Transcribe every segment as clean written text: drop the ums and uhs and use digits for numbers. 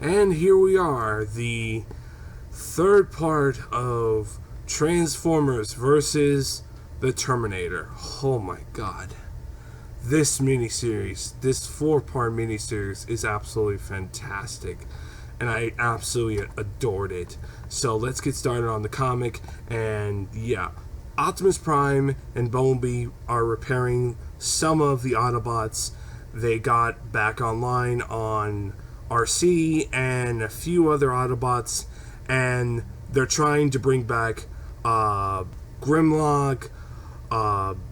And here we are, the third part of Transformers versus the Terminator. Oh my god. This miniseries, this 4-part miniseries is absolutely fantastic. And I absolutely adored it. So let's get started on the comic. And yeah, Optimus Prime and Bumblebee are repairing some of the Autobots they got back online on RC and a few other Autobots, and they're trying to bring back Grimlock, Windblade,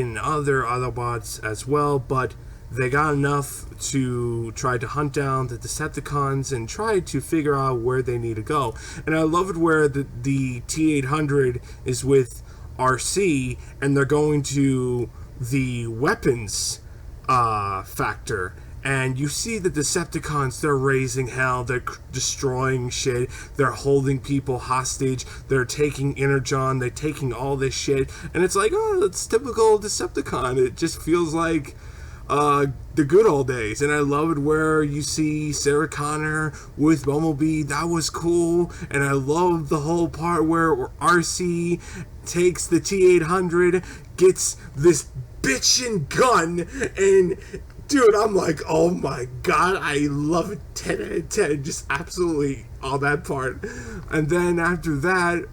and other Autobots as well, but they got enough to try to hunt down the Decepticons and try to figure out where they need to go. And I love it where the T-800 is with RC, and they're going to the weapons factor. And you see the Decepticons, they're raising hell, they're destroying shit, they're holding people hostage, they're taking Energon, they're taking all this shit, and it's like, oh, it's typical Decepticon. It just feels like the good old days. And I love it where you see Sarah Connor with Bumblebee. That was cool. And I love the whole part where RC takes the T-800, gets this bitchin' gun, and dude, I'm like, oh my god, I love it. 10 out of 10, just absolutely all that part. And then after that,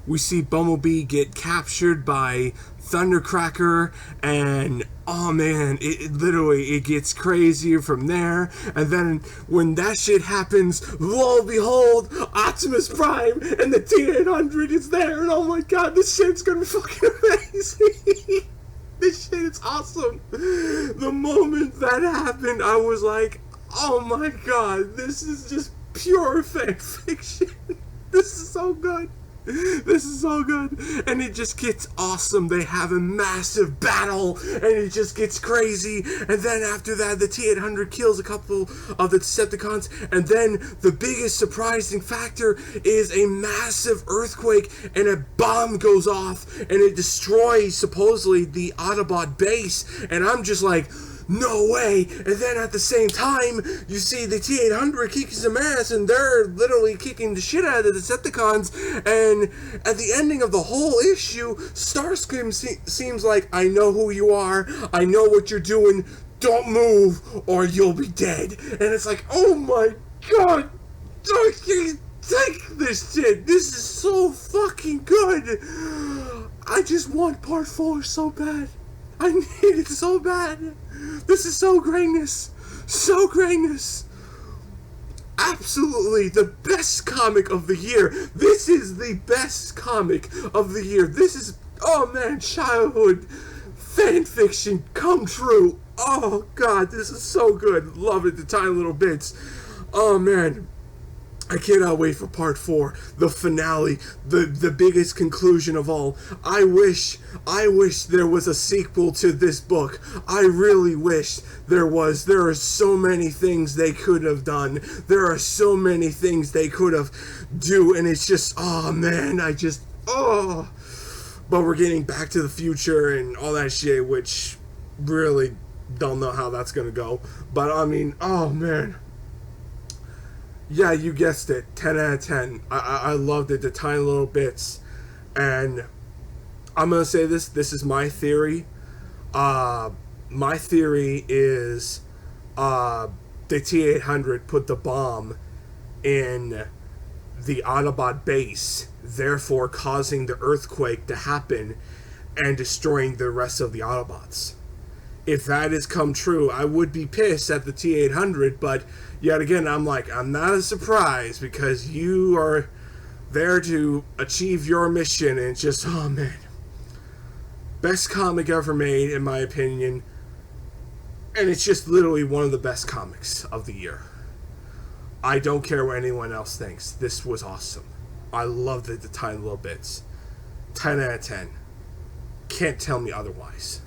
we see Bumblebee get captured by Thundercracker, and oh man, it literally gets crazier from there. And then when that shit happens, lo and behold, Optimus Prime and the T-800 is there, and oh my god, this shit's gonna be fucking amazing. This shit is awesome. The moment that happened, I was like, oh my god, this is just pure fan fiction. This is so good. This is so good. And it just gets awesome. They have a massive battle, and it just gets crazy. And then after that, the T-800 kills a couple of the Decepticons. And then the biggest surprising factor is a massive earthquake, and a bomb goes off, and it destroys, supposedly, the Autobot base. And I'm just like, no way. And then at the same time, you see the T-800 kicking some ass, and they're literally kicking the shit out of the Decepticons. And at the ending of the whole issue, Starscream seems like, I know who you are, I know what you're doing, don't move or you'll be dead. And it's like, oh my god, take this shit, this is so fucking good. I just want part 4 so bad. I need it so bad. This is so greatness. So greatness. Absolutely the best comic of the year. This is the best comic of the year. This is, oh man, childhood fan fiction come true. Oh god, this is so good. Love it, the tiny little bits. Oh man, I cannot wait for part 4, the finale, the biggest conclusion of all. I wish there was a sequel to this book. I really wish there was. There are so many things they could have done. There are so many things they could have do, and it's just, oh man, But we're getting Back to the Future and all that shit, which really don't know how that's gonna go. But I mean, oh man. Yeah, you guessed it, 10 out of 10. I loved it, the tiny little bits. And I'm going to say this is my theory. My theory is the T-800 put the bomb in the Autobot base, therefore causing the earthquake to happen and destroying the rest of the Autobots. If that has come true, I would be pissed at the T-800, but yet again, I'm not as surprised because you are there to achieve your mission, and it's just, oh man. Best comic ever made, in my opinion, and it's just literally one of the best comics of the year. I don't care what anyone else thinks. This was awesome. I loved it, the tiny little bits. 10 out of 10. Can't tell me otherwise.